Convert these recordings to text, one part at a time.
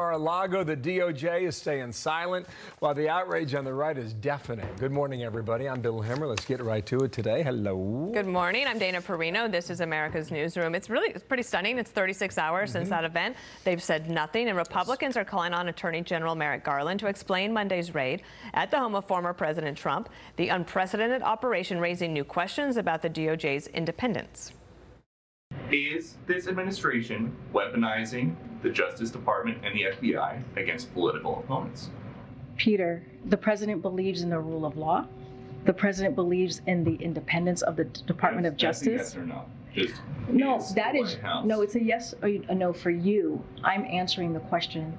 Mar-a-Lago, the DOJ is staying silent while the outrage on the right is deafening. Good morning, everybody. I'm Bill Hemmer. Let's get right to it today. Hello. Good morning. I'm Dana Perino. This is America's Newsroom. It's pretty stunning. It's 36 hours since that event. They've said nothing, and Republicans are calling on Attorney General Merrick Garland to explain Monday's raid at the home of former President Trump, the unprecedented operation raising new questions about the DOJ's independence. Is this administration weaponizing the Justice Department and the FBI against political opponents? Peter, the president believes in the rule of law. The president believes in the independence of the Department of Justice. Yes or no? Just no, is that is no. It's a yes or a no for you. I'm answering the question.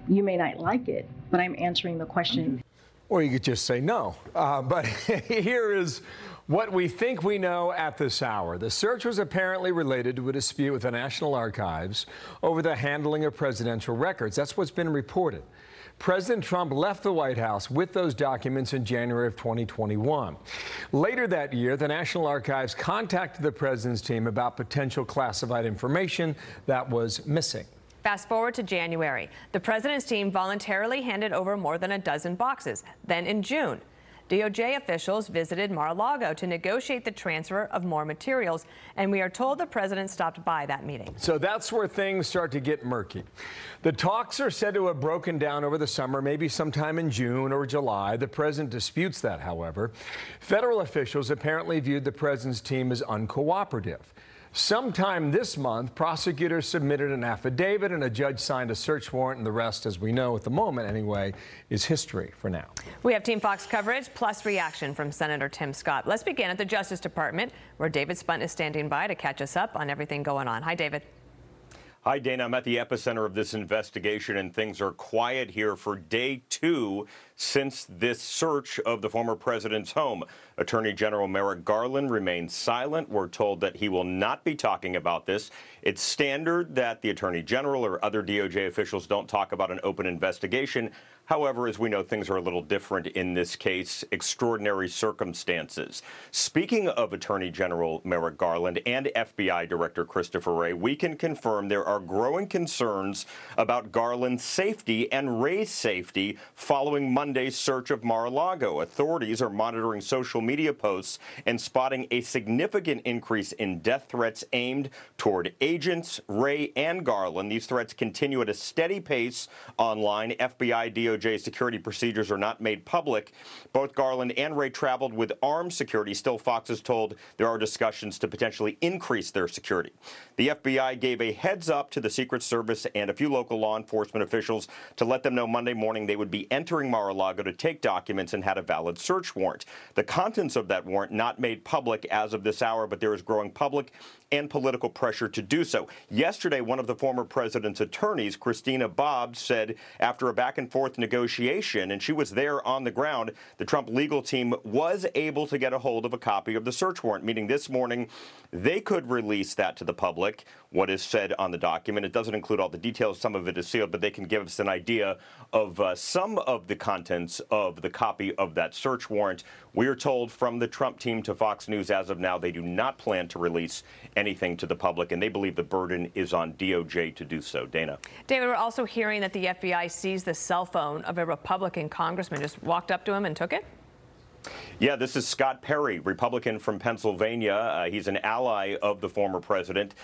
You may not like it, but I'm answering the question. Or you could just say no. But here is what we think we know at this hour. The search was apparently related to a dispute with the National Archives over the handling of presidential records. That's what's been reported. President Trump left the White House with those documents in January of 2021. Later that year, the National Archives contacted the president's team about potential classified information that was missing. Fast forward to January. The president's team voluntarily handed over more than a dozen boxes. Then in June, DOJ officials visited Mar-a-Lago to negotiate the transfer of more materials, and we are told the president stopped by that meeting. So that's where things start to get murky. The talks are said to have broken down over the summer, maybe sometime in June or July. The president disputes that, however. Federal officials apparently viewed the president's team as uncooperative. Sometime this month, prosecutors submitted an affidavit and a judge signed a search warrant, and the rest, as we know at the moment anyway, is history for now. We have Team Fox coverage plus reaction from Senator Tim Scott. Let's begin at the Justice Department, where David Spunt is standing by to catch us up on everything going on. Hi, David. Hi, Dana. I'm at the epicenter of this investigation, and things are quiet here for day 2 since this search of the former president's home. Attorney General Merrick Garland remains silent. We're told that he will not be talking about this. It's standard that the Attorney General or other DOJ officials don't talk about an open investigation. However, as we know, things are a little different in this case, extraordinary circumstances. Speaking of Attorney General Merrick Garland and FBI Director Christopher Wray, we can confirm there are growing concerns about Garland's safety and Wray's safety following Monday's search of Mar-a-Lago. Authorities are monitoring social media posts and spotting a significant increase in death threats aimed toward agents, Wray and Garland. These threats continue at a steady pace online. FBI, DOJ security procedures are not made public. Both Garland and Wray traveled with armed security. Still, Fox is told there are discussions to potentially increase their security. The FBI gave a heads up to the Secret Service and a few local law enforcement officials to let them know Monday morning they would be entering Mar-a-Lago to take documents and had a valid search warrant. The contents of that warrant not made public as of this hour, but there is growing public and political pressure to do so. Yesterday, one of the former president's attorneys, Christina Bobbs, said after a back-and-forth negotiation, and she was there on the ground, the Trump legal team was able to get a hold of a copy of the search warrant, meaning this morning they could release that to the public, what is said on the document. It doesn't include all the details. Some of it is sealed, but they can give us an idea of some of the contents of the copy of that search warrant. We are told from the Trump team to Fox News as of now they do not plan to release anything to the public, and they believe the burden is on DOJ to do so. Dana. David, we're also hearing that the FBI seized the cell phone of a Republican congressman, just walked up to him and took it? Yeah, this is Scott Perry, Republican from Pennsylvania. He's an ally of the former president.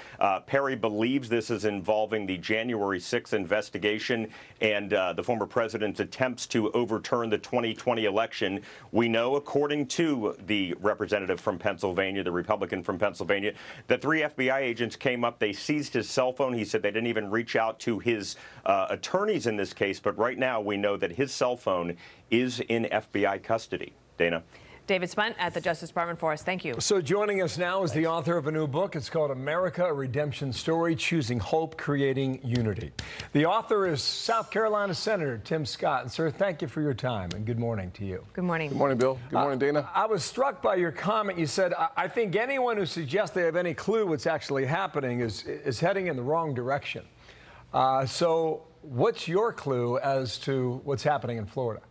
Perry believes this is involving the January 6th investigation and the former president's attempts to overturn the 2020 election. We know, according to the representative from Pennsylvania, the Republican from Pennsylvania, the 3 FBI agents came up. They seized his cell phone. He said they didn't even reach out to his attorneys in this case. But right now, we know that his cell phone is in FBI custody. Dana. David Spunt at the Justice Department for us. Thank you. So joining us now is the author of a new book. It's called America, a Redemption Story, Choosing Hope, Creating Unity. The author is South Carolina Senator Tim Scott. And, sir, thank you for your time, and good morning to you. Good morning. Good morning, Bill. Good morning, Dana. I was struck by your comment. You said, I think anyone who suggests they have any clue what's actually happening is heading in the wrong direction. So what's your clue as to what's happening in Florida?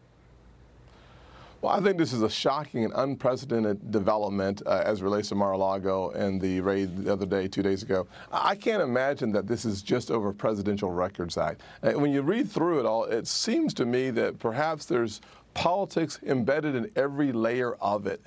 Well, I think this is a shocking and unprecedented development as it relates to Mar-a-Lago and the raid the other day, 2 days ago. I can't imagine that this is just over Presidential Records Act. When you read through it all, it seems to me that perhaps there's politics embedded in every layer of it.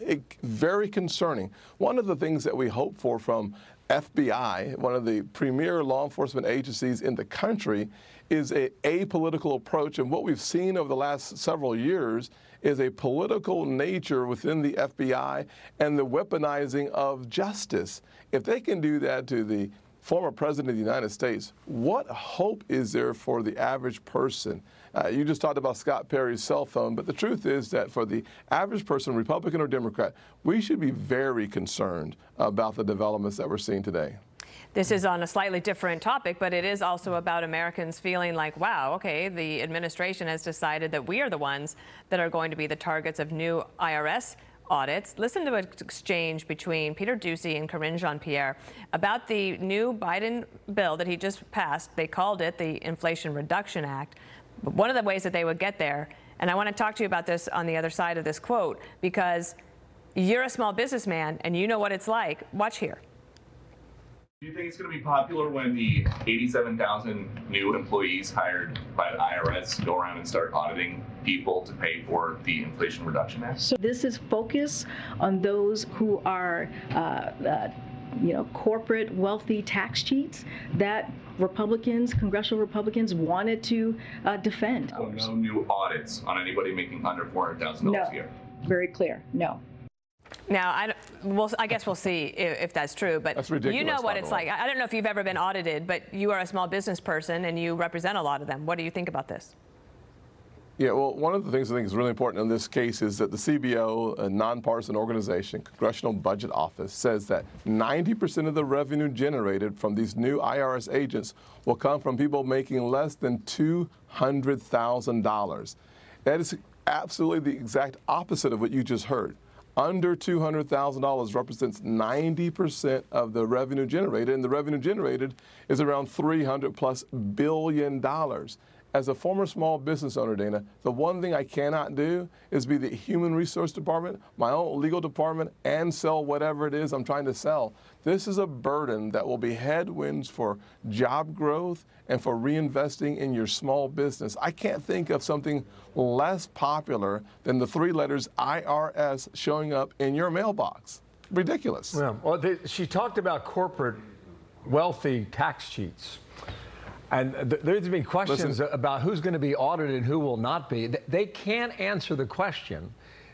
Very concerning. One of the things that we hope for from FBI, one of the premier law enforcement agencies in the country, is a apolitical approach. And what we've seen over the last several years is a political nature within the FBI and the weaponizing of justice. If they can do that to the former president of the United States, what hope is there for the average person? You just talked about Scott Perry's cell phone, but the truth is that for the average person, Republican or Democrat, we should be very concerned about the developments that we're seeing today. This is on a slightly different topic, but it is also about Americans feeling like, wow, okay, the administration has decided that we are the ones that are going to be the targets of new IRS audits. Listen to an exchange between Peter Doocy and Karine Jean-Pierre about the new Biden bill that he just passed. They called it the Inflation Reduction Act. But one of the ways that they would get there, and I want to talk to you about this on the other side of this quote, because you're a small businessman and you know what it's like. Watch here. Do you think it's going to be popular when the 87,000 new employees hired by the IRS go around and start auditing people to pay for the Inflation Reduction Act? So this is focus on those who are, corporate wealthy tax cheats that Republicans, congressional Republicans, wanted to defend. So no new audits on anybody making under $400,000 a year? Very clear, no. Now, I guess we'll see if that's true, but that's ridiculous, you know what it's like. I don't know if you've ever been audited, but you are a small business person and you represent a lot of them. What do you think about this? Yeah, well, one of the things I think is really important in this case is that the CBO, a nonpartisan organization, Congressional Budget Office, says that 90% of the revenue generated from these new IRS agents will come from people making less than $200,000. That is absolutely the exact opposite of what you just heard. Under $200,000 represents 90% of the revenue generated, and the revenue generated is around $300+ billion. As a former small business owner, Dana, the one thing I cannot do is be the human resource department, my own legal department, and sell whatever it is I'm trying to sell. This is a burden that will be headwinds for job growth and for reinvesting in your small business. I can't think of something less popular than the three letters IRS showing up in your mailbox. Ridiculous. Yeah. Well, she talked about corporate wealthy tax cheats. And there's been questions about who's going to be audited and who will not be. They can't answer the question.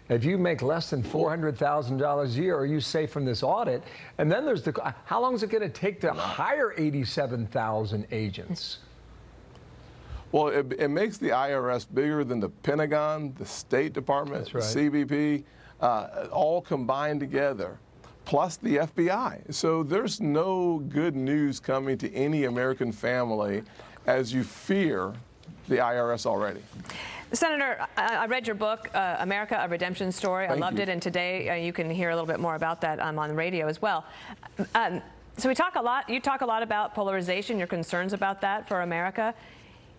If you make less than $400,000 a year, are you safe from this audit? And then there's how long is it going to take to hire 87,000 agents? Well, it makes the IRS bigger than the Pentagon, the State Department, That's right. CBP, all combined together, plus the FBI. So there's no good news coming to any American family as you fear the IRS already. Senator, I read your book, America, A Redemption Story. I loved it, and today you can hear a little bit more about that on the radio as well. So you talk a lot about polarization, your concerns about that for America.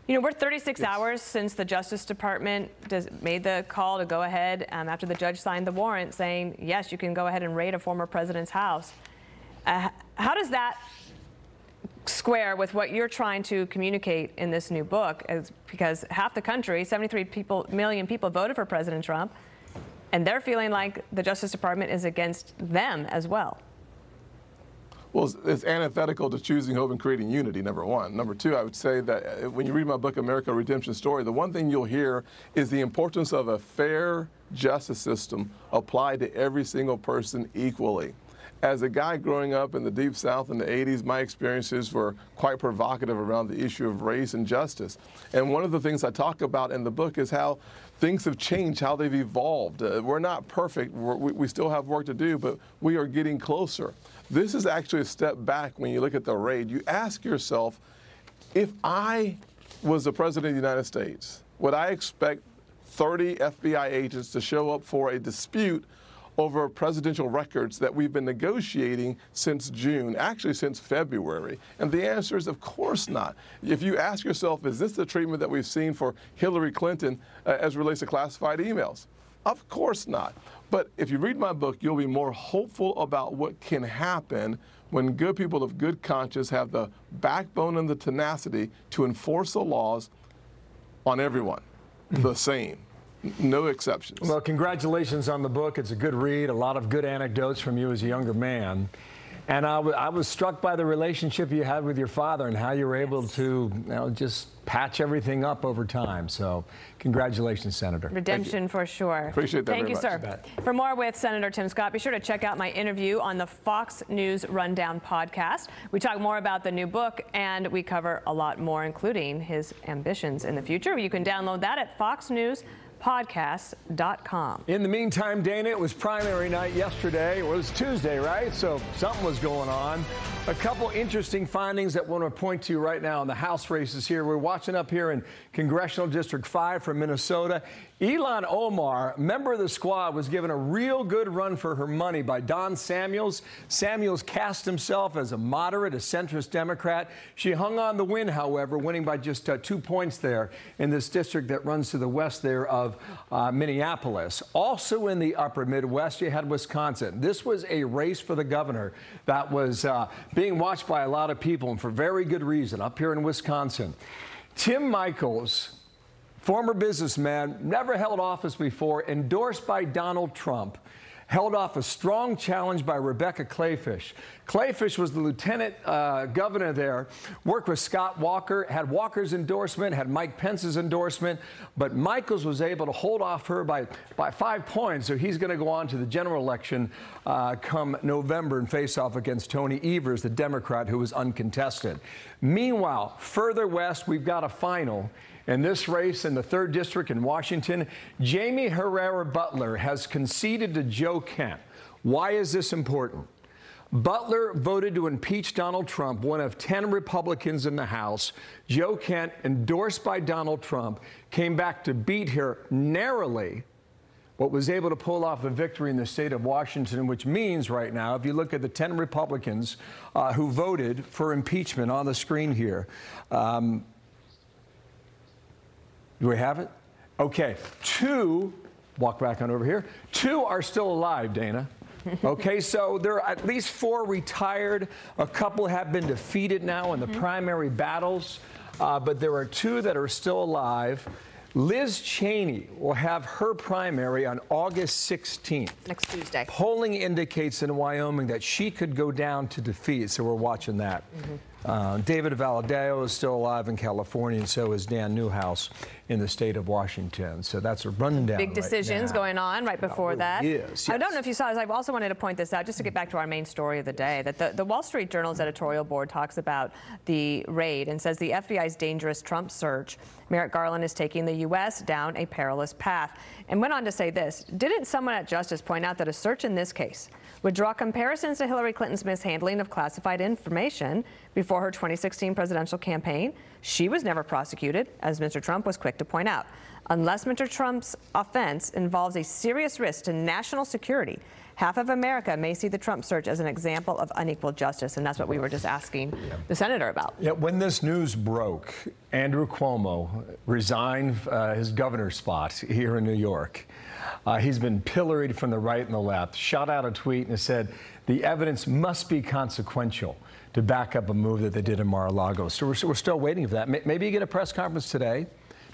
You know, we're 36 hours since the Justice Department made the call to go ahead after the judge signed the warrant saying, yes, you can go ahead and raid a former president's house. How does that square with what you're trying to communicate in this new book? Because half the country, 73 million people voted for President Trump, and they're feeling like the Justice Department is against them as well. Well, it's antithetical to choosing hope and creating unity, number one. Number two, I would say that when you read my book, America, Redemption Story, the one thing you'll hear is the importance of a fair justice system applied to every single person equally. As a guy growing up in the Deep South in the 80s, my experiences were quite provocative around the issue of race and justice. And one of the things I talk about in the book is how things have changed, how they've evolved. We're not perfect. We still have work to do, but we are getting closer. This is actually a step back when you look at the raid. You ask yourself, if I was the President of the United States, would I expect 30 FBI agents to show up for a dispute over presidential records that we've been negotiating since June, actually since February? And the answer is, of course not. If you ask yourself, is this the treatment that we've seen for Hillary Clinton as relates to classified emails? Of course not. But if you read my book, you'll be more hopeful about what can happen when good people of good conscience have the backbone and the tenacity to enforce the laws on everyone the same. No exceptions. Well, congratulations on the book. It's a good read, a lot of good anecdotes from you as a younger man. And I was struck by the relationship you had with your father and how you were able to just patch everything up over time. So congratulations, Senator. Redemption for sure. Appreciate that Thank you, very sir. For more with Senator Tim Scott, be sure to check out my interview on the Fox News Rundown podcast. We talk more about the new book, and we cover a lot more, including his ambitions in the future. You can download that at foxnewspodcast.com. In the meantime, Dana, it was primary night yesterday. It was Tuesday, right? So something was going on. A couple interesting findings that I want to point to right now in the House races here. We're watching up here in Congressional District 5 from Minnesota. Elon Omar, member of the squad, was given a real good run for her money by Don Samuels. Samuels cast himself as a moderate, a centrist Democrat. She hung on the win, however, winning by just 2 points there in this district that runs to the west there of Minneapolis. Also in the upper Midwest, you had Wisconsin. This was a race for the governor that was being watched by a lot of people, and for very good reason, up here in Wisconsin. Tim Michels, former businessman, never held office before, endorsed by Donald Trump, held off a strong challenge by Rebecca Clayfish. Clayfish was the lieutenant governor there, worked with Scott Walker, had Walker's endorsement, had Mike Pence's endorsement, but Michels was able to hold off her by 5 points, so he's going to go on to the general election come November and face off against Tony Evers, the Democrat who was uncontested. Meanwhile, further west, we've got a final. In this race in the 3rd District in Washington, Jamie Herrera Butler has conceded to Joe Kent. Why is this important? Butler voted to impeach Donald Trump, one of 10 Republicans in the House. Joe Kent, endorsed by Donald Trump, came back to beat her narrowly, but was able to pull off a victory in the state of Washington, which means right now, if you look at the 10 Republicans who voted for impeachment on the screen here, do we have it? Okay, 2, walk back on over here, 2 are still alive, Dana. Okay, so there are at least 4 retired. A couple have been defeated now in the primary battles, but there are 2 that are still alive. Liz Cheney will have her primary on August 16th. Next Tuesday. Polling indicates in Wyoming that she could go down to defeat, so we're watching that. David Valadao is still alive in California, and so is Dan Newhouse in the state of Washington. So that's a rundown. Big decisions going on right before that. Yes. I don't know if you saw this. I also wanted to point this out just to get back to our main story of the day, that the Wall Street Journal's editorial board talks about the raid and says the FBI's dangerous Trump search. Merrick Garland is taking the U.S. down a perilous path, and went on to say this. Didn't someone at Justice point out that a search in this case would draw comparisons to Hillary Clinton's mishandling of classified information before her 2016 presidential campaign? She was never prosecuted, as Mr. Trump was quick to point out. Unless Mr. Trump's offense involves a serious risk to national security, half of America may see the Trump search as an example of unequal justice, and that's what we were just asking the senator about. Yeah, when this news broke, Andrew Cuomo resigned his governor's spot here in New York. He's been pilloried from the right and the left, shot out a tweet and said the evidence must be consequential to back up a move that they did in Mar-a-Lago. So we're still waiting for that. Maybe you get a press conference today.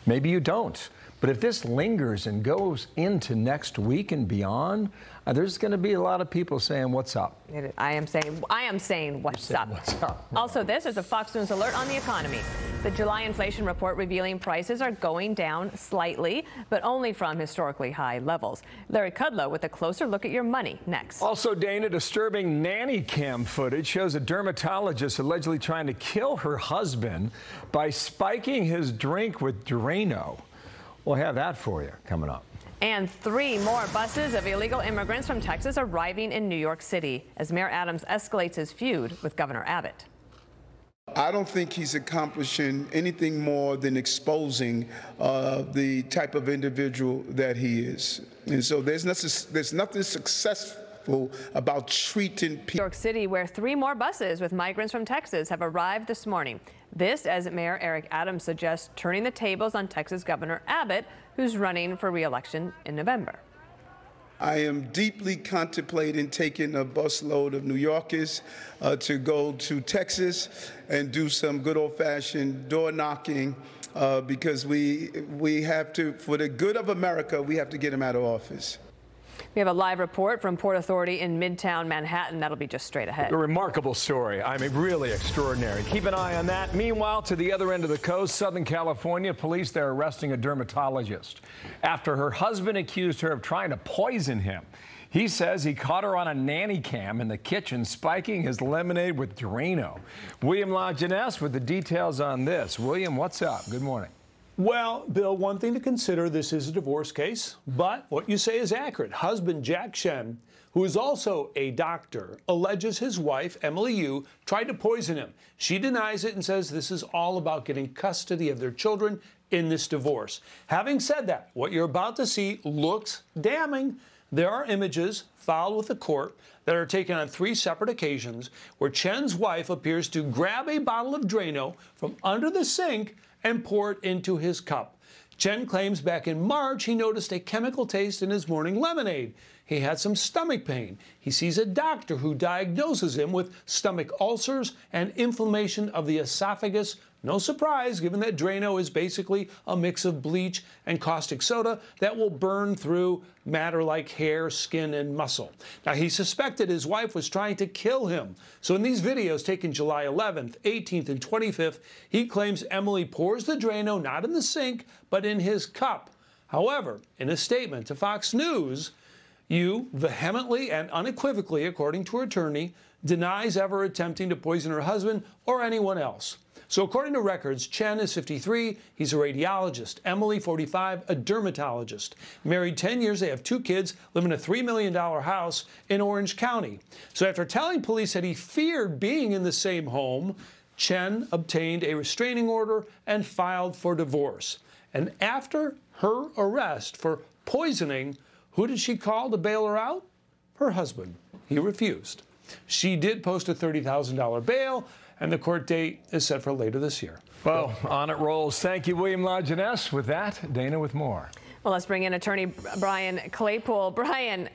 Maybe you don't. But if this lingers and goes into next week and beyond, there's going to be a lot of people saying, what's up? I am saying what's up. What's up? Also, this is a Fox News alert on the economy. The July inflation report revealing prices are going down slightly, but only from historically high levels. Larry Kudlow with a closer look at your money next. Also, Dana, disturbing nanny cam footage shows a dermatologist allegedly trying to kill her husband by spiking his drink with Drano. We'll have that for you coming up. And 3 more buses of illegal immigrants from Texas arriving in New York City as Mayor Adams escalates his feud with Governor Abbott. I don't think he's accomplishing anything more than exposing the type of individual that he is. And so there's nothing successful about treating people. New York City, where 3 more buses with migrants from Texas have arrived this morning. This, as Mayor Eric Adams suggests, turning the tables on Texas Governor Abbott, who's running for re-election in November. I am deeply contemplating taking a busload of New Yorkers to go to Texas and do some good old-fashioned door knocking because we have to, for the good of America, we have to get him out of office. We have a live report from Port Authority in Midtown Manhattan. That'll be just straight ahead. A remarkable story. I mean, really extraordinary. Keep an eye on that. Meanwhile, to the other end of the coast, Southern California, police there arresting a dermatologist after her husband accused her of trying to poison him. He says he caught her on a nanny cam in the kitchen spiking his lemonade with Drano. William LaJeunesse with the details on this. William, what's up? Good morning. Well, Bill, one thing to consider, this is a divorce case, but what you say is accurate. Husband Jack Shen, who is also a doctor, alleges his wife, Emily Yu, tried to poison him. She denies it and says this is all about getting custody of their children in this divorce. Having said that, what you're about to see looks damning. There are images filed with the court that are taken on 3 separate occasions where Chen's wife appears to grab a bottle of Drano from under the sink and pour it into his cup. Chen claims back in March he noticed a chemical taste in his morning lemonade. He had some stomach pain. He sees a doctor who diagnoses him with stomach ulcers and inflammation of the esophagus. No surprise, given that Drano is basically a mix of bleach and caustic soda that will burn through matter like hair, skin, and muscle. Now, he suspected his wife was trying to kill him. So in these videos taken July 11th, 18th, and 25th, he claims Emily pours the Drano not in the sink, but in his cup. However, in a statement to Fox News, Yu vehemently and unequivocally, according to her attorney, denies ever attempting to poison her husband or anyone else. So according to records, Chen is 53, he's a radiologist. Emily, 45, a dermatologist. Married 10 years, they have 2 kids, live in a $3 million house in Orange County. So after telling police that he feared being in the same home, Chen obtained a restraining order and filed for divorce. And after her arrest for poisoning, who did she call to bail her out? Her husband. He refused. She did post a $30,000 bail, and the court date is set for later this year. Well, on it rolls. Thank you, William LaJeunesse. With that, Dana with more. Well, let's bring in attorney Brian Claypool. Brian,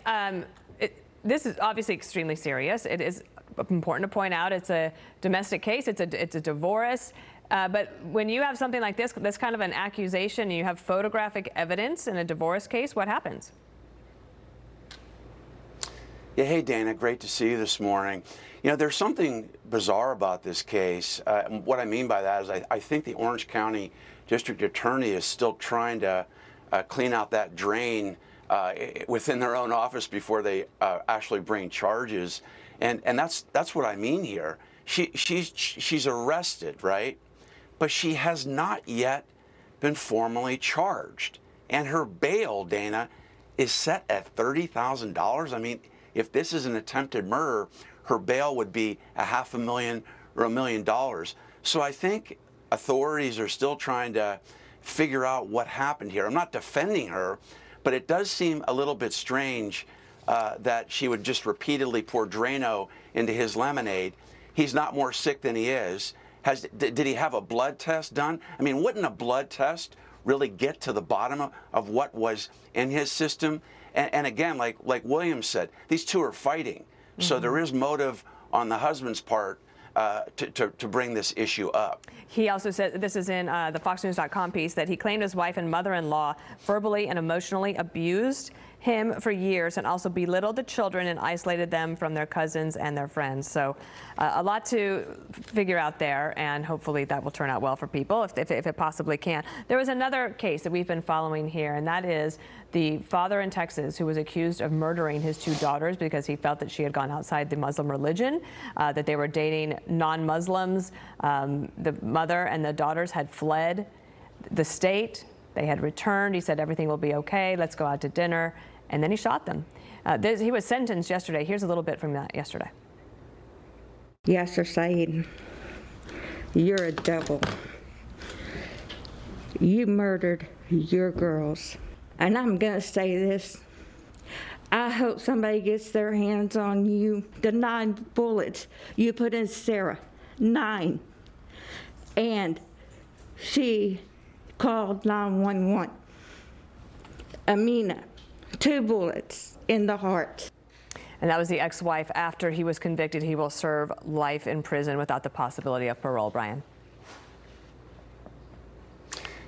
this is obviously extremely serious. It is important to point out it's a domestic case. It's a divorce. But when you have something like this kind of an accusation, you have photographic evidence in a divorce case, what happens? Yeah, hey, Dana, great to see you this morning. You know, there's something bizarre about this case. What I mean by that is I think the Orange County District Attorney is still trying to clean out that drain within their own office before they actually bring charges. And that's what I mean here. She's arrested, right? But she has not yet been formally charged. And her bail, Dana, is set at $30,000. I mean, if this is an attempted murder, her bail would be $500,000 or $1 million. So I think authorities are still trying to figure out what happened here. I'm not defending her, but it does seem a little bit strange that she would just repeatedly pour Drano into his lemonade. He's not more sick than he is. Did he have a blood test done? I mean, wouldn't a blood test really get to the bottom of what was in his system? And again, like William said, these two are fighting. Mm-hmm. So there is motive on the husband's part to bring this issue up. He also said, this is in the FoxNews.com piece, that he claimed his wife and mother-in-law verbally and emotionally abused him for years and also belittled the children and isolated them from their cousins and their friends. So a lot to figure out there, and hopefully that will turn out well for people if it possibly can. There was another case that we've been following here, and that is the father in Texas who was accused of murdering his 2 daughters because he felt that she had gone outside the Muslim religion, that they were dating non-Muslims. The mother and the daughters had fled the state. They had returned. He said, everything will be okay. Let's go out to dinner. And then he shot them. He was sentenced yesterday. Here's a little bit from that yesterday. Yasser Saeed, you're a devil. You murdered your girls. And I'm going to say this. I hope somebody gets their hands on you. The 9 bullets you put in Sarah, 9. And she called 911. Amina, 2 bullets. in the heart. And that was the ex-wife. After he was convicted, he will serve life in prison without the possibility of parole. Brian.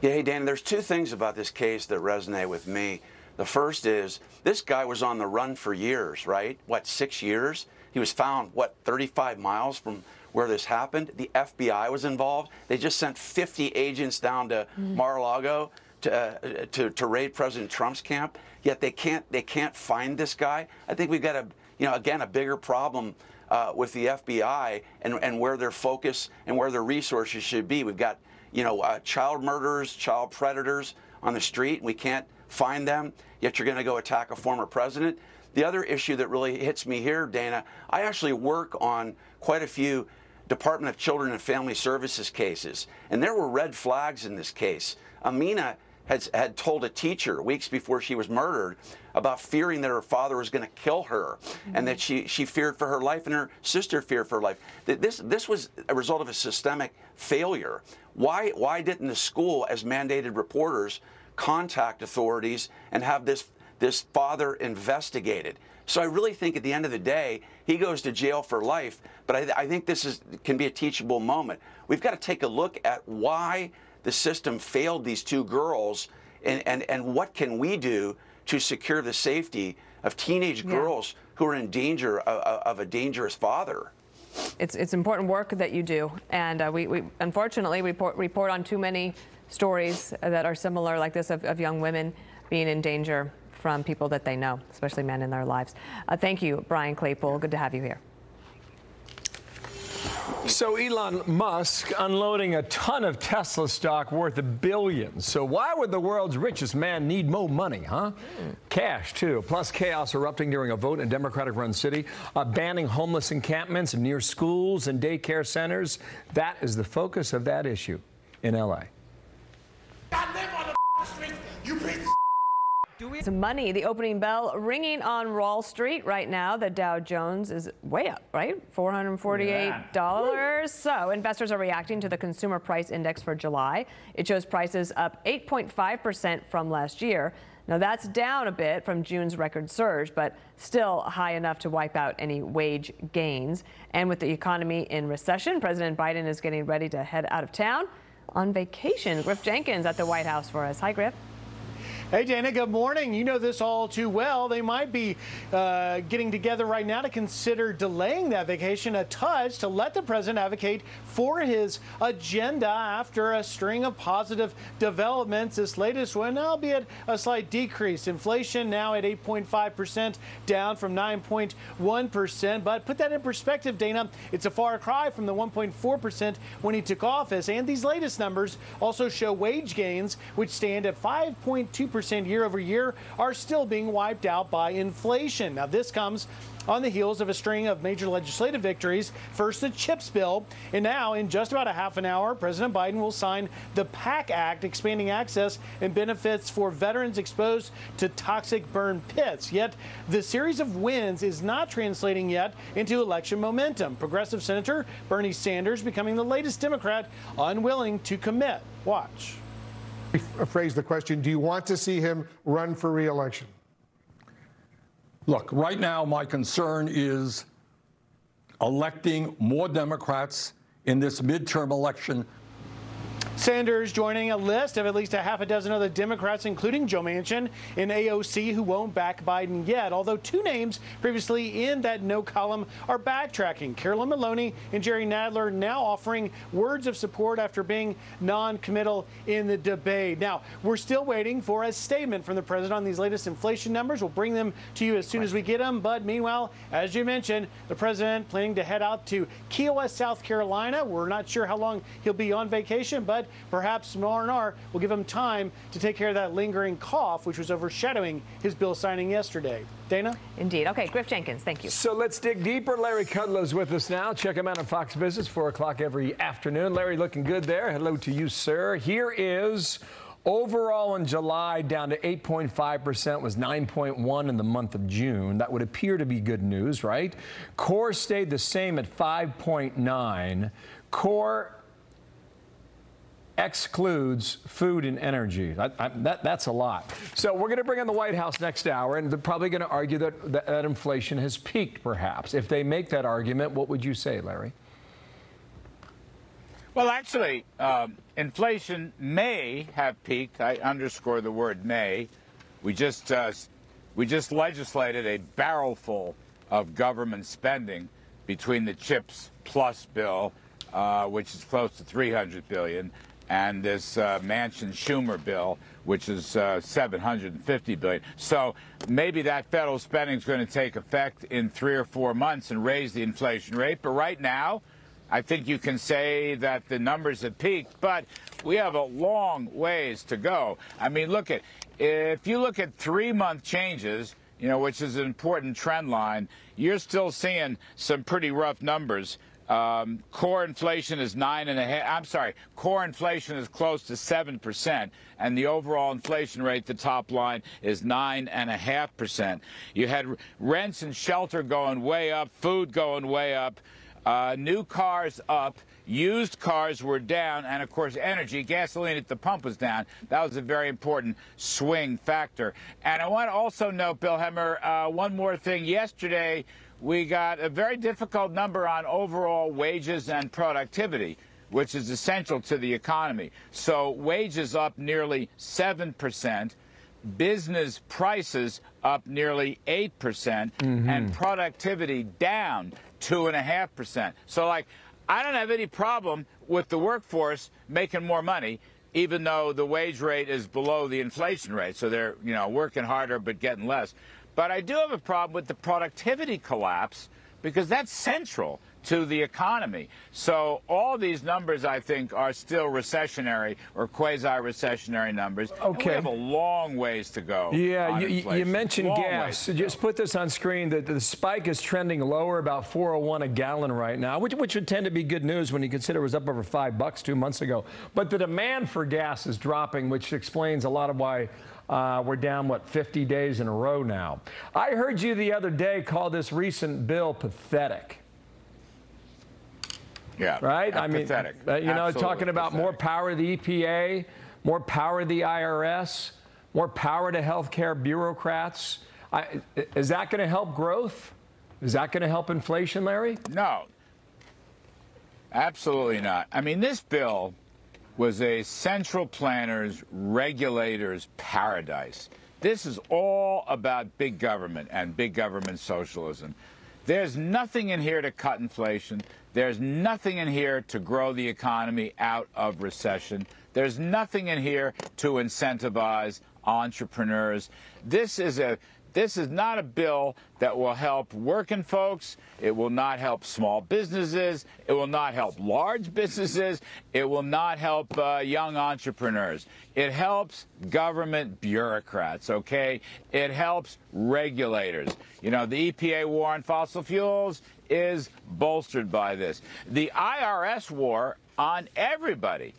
Yeah, hey, Dan, there's two things about this case that resonate with me. The first is this guy was on the run for years, right? What, 6 years? He was found, what, 35 miles from where this happened? The FBI was involved. They just sent 50 agents down to Mar-a-Lago to raid President Trump's camp. Yet they can't find this guy. I think we've got a bigger problem with the FBI and where their focus and where their resources should be. We've got child murderers, child predators on the street, and we can't find them, yet you're going to go attack a former president. The other issue that really hits me here, Dana, I actually work on quite a few Department of Children and Family Services cases, and there were red flags in this case. Amina had told a teacher weeks before she was murdered about fearing that her father was going to kill her, and that she feared for her life, and her sister feared for her life. This was a result of a systemic failure. Why didn't the school, as mandated reporters, contact authorities and have this father investigated? So I really think at the end of the day, he goes to jail for life, but I think this can be a teachable moment. We've got to take a look at why the system failed these two girls, and what can we do to secure the safety of teenage girls who are in danger of a dangerous father. It's important work that you do, and we unfortunately report on too many stories that are similar like this of young women being in danger from people that they know, especially men in their lives. Thank you, Brian Claypool. Good to have you here. So Elon Musk unloading a ton of Tesla stock worth billions. So why would the world's richest man need more money, huh? Cash, too. Plus chaos erupting during a vote in a Democratic-run city, banning homeless encampments near schools and daycare centers. That is the focus of that issue in L.A. I live on the street, you piece of Some money, the opening bell ringing on Wall Street right now. The Dow Jones is way up, right? $448. So investors are reacting to the consumer price index for July. It shows prices up 8.5% from last year. Now that's down a bit from June's record surge, but still high enough to wipe out any wage gains. And with the economy in recession, President Biden is getting ready to head out of town on vacation. Griff Jenkins at the White House for us. Hi, Griff. Hey, Dana, good morning. You know this all too well. They might be getting together right now to consider delaying that vacation a touch to let the president advocate for his agenda after a string of positive developments. This latest one, albeit a slight decrease. Inflation now at 8.5%, down from 9.1%. But put that in perspective, Dana, it's a far cry from the 1.4% when he took office. And these latest numbers also show wage gains, which stand at 5.2% year over year, are still being wiped out by inflation. Now, this comes on the heels of a string of major legislative victories. First, the CHIPS bill, and now in just about a half an hour, President Biden will sign the PACT Act, expanding access and benefits for veterans exposed to toxic burn pits. Yet, the series of wins is not translating yet into election momentum. Progressive Senator Bernie Sanders becoming the latest Democrat unwilling to commit. Watch. Phrase the question, do you want to see him run for re-election? Look, right now my concern is electing more Democrats in this midterm election. Sanders joining a list of at least a half a dozen other Democrats, including Joe Manchin in AOC, who won't back Biden yet. Although two names previously in that no column are backtracking. Carolyn Maloney and Jerry Nadler now offering words of support after being non-committal in the debate. Now, we're still waiting for a statement from the president on these latest inflation numbers. We'll bring them to you as soon as we get them. But meanwhile, as you mentioned, the president planning to head out to Key West, South Carolina. We're not sure how long he'll be on vacation, but perhaps some R&R will give him time to take care of that lingering cough, which was overshadowing his bill signing yesterday. Dana? Indeed. Okay, Griff Jenkins, thank you. So let's dig deeper. Larry Kudlow's with us now. Check him out on Fox Business, 4 o'clock every afternoon. Larry, looking good there. Hello to you, sir. Here is overall in July down to 8.5%, was 9.1 in the month of June. That would appear to be good news, right? Core stayed the same at 5.9. Core excludes food and energy. That's a lot. So we're going to bring in the White House next hour, and they're probably going to argue that inflation has peaked, perhaps. If they make that argument, what would you say, Larry? Well, actually, inflation may have peaked. I underscore the word may. We just legislated a barrelful of government spending between the CHIPS Plus bill, which is close to $300 billion, and this Manchin-Schumer bill, which is $750 billion. So maybe that federal spending is going to take effect in 3 or 4 months and raise the inflation rate. But right now, I think you can say that the numbers have peaked, but we have a long ways to go. I mean, if you look at 3-month changes, which is an important trend line, you're still seeing some pretty rough numbers. Core inflation is core inflation is close to 7%, and the overall inflation rate, the top line, is 9.5%. You had rents and shelter going way up, food going way up. New cars up, used cars were down, and of course energy, gasoline at the pump was down. That was a very important swing factor. And I want to also note, Bill Hemmer, one more thing. Yesterday we got a very difficult number on overall wages and productivity, which is essential to the economy. So wages up nearly 7%. Business prices up nearly 8%, and productivity down 2.5%. So, I don't have any problem with the workforce making more money, even though the wage rate is below the inflation rate. So they're, working harder but getting less. But I do have a problem with the productivity collapse, because that's central to the economy. So all these numbers, I think, are still recessionary or quasi-recessionary numbers. Okay. And we have a long ways to go. Yeah, you mentioned gas. So just put this on screen. The spike is trending lower, about $4.01 a gallon right now, which would tend to be good news when you consider it was up over $5 2 months ago. But the demand for gas is dropping, which explains a lot of why we're down, 50 days in a row now. I heard you the other day call this recent bill pathetic. Yeah, right? Pathetic. Talking about pathetic. More power to the EPA, more power to the IRS, more power to healthcare bureaucrats. Is that going to help growth? Is that going to help inflation, Larry? No, absolutely not. I mean, this bill was a central planner's, regulator's paradise. This is all about big government and big government socialism. There's nothing in here to cut inflation. There's nothing in here to grow the economy out of recession. There's nothing in here to incentivize entrepreneurs. This is not a bill that will help working folks. It will not help small businesses. It will not help large businesses. It will not help young entrepreneurs. It helps government bureaucrats, okay? It helps regulators. The EPA war on fossil fuels is bolstered by this. The IRS war on everybody.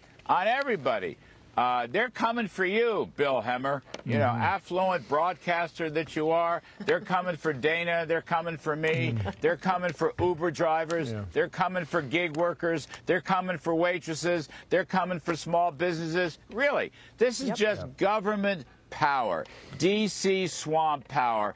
They're coming for you, Bill Hemmer, affluent broadcaster that you are. They're coming for Dana. They're coming for me. They're coming for Uber drivers. Yeah. They're coming for gig workers. They're coming for waitresses. They're coming for small businesses. Really, this is just government power, D.C. swamp power.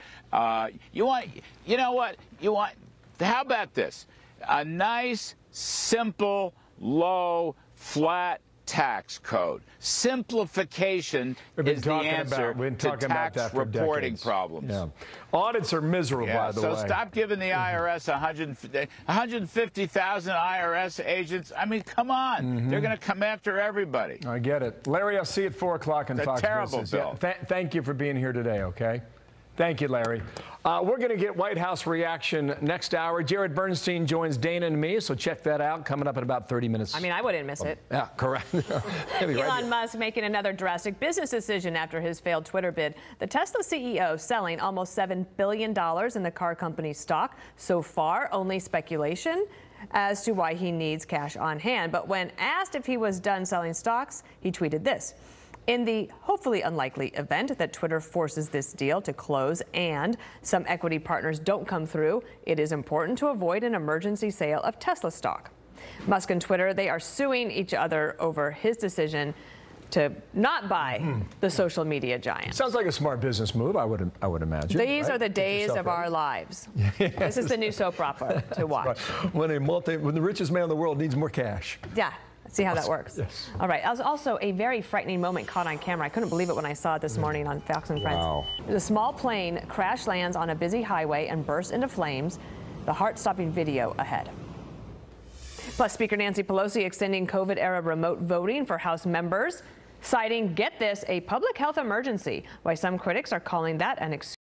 How about this? A nice, simple, low, flat tax code. Simplification is the answer to tax reporting problems. Yeah. Audits are miserable, by the way. So stop giving the IRS 150,000 IRS agents. I mean, come on. They're going to come after everybody. I get it. Larry, I'll see you at 4 o'clock on Fox terrible Business. bill. Yeah, thank you for being here today, okay? Thank you, Larry. We're going to get White House reaction next hour. Jared Bernstein joins Dana and me, so check that out coming up in about 30 minutes. I mean, I wouldn't miss it. Yeah, correct. Elon Musk making another drastic business decision after his failed Twitter bid. The Tesla CEO selling almost $7 billion in the car company's stock. So far, only speculation as to why he needs cash on hand. But when asked if he was done selling stocks, he tweeted this. In the hopefully unlikely event that Twitter forces this deal to close and some equity partners don't come through, it is important to avoid an emergency sale of Tesla stock. Musk and Twitter, they are suing each other over his decision to not buy the social media giant. Sounds like a smart business move, I would imagine. These right? are the days of our lives. Yes. This is the new soap opera to watch. Right. When the richest man in the world needs more cash. Yeah. See how that works. Yes. All right. Also, a very frightening moment caught on camera. I couldn't believe it when I saw it this morning on Fox and Friends. Wow. A small plane crash lands on a busy highway and bursts into flames. The heart-stopping video ahead. Plus, Speaker Nancy Pelosi extending COVID-era remote voting for House members, citing, get this, a public health emergency. Why some critics are calling that an excuse.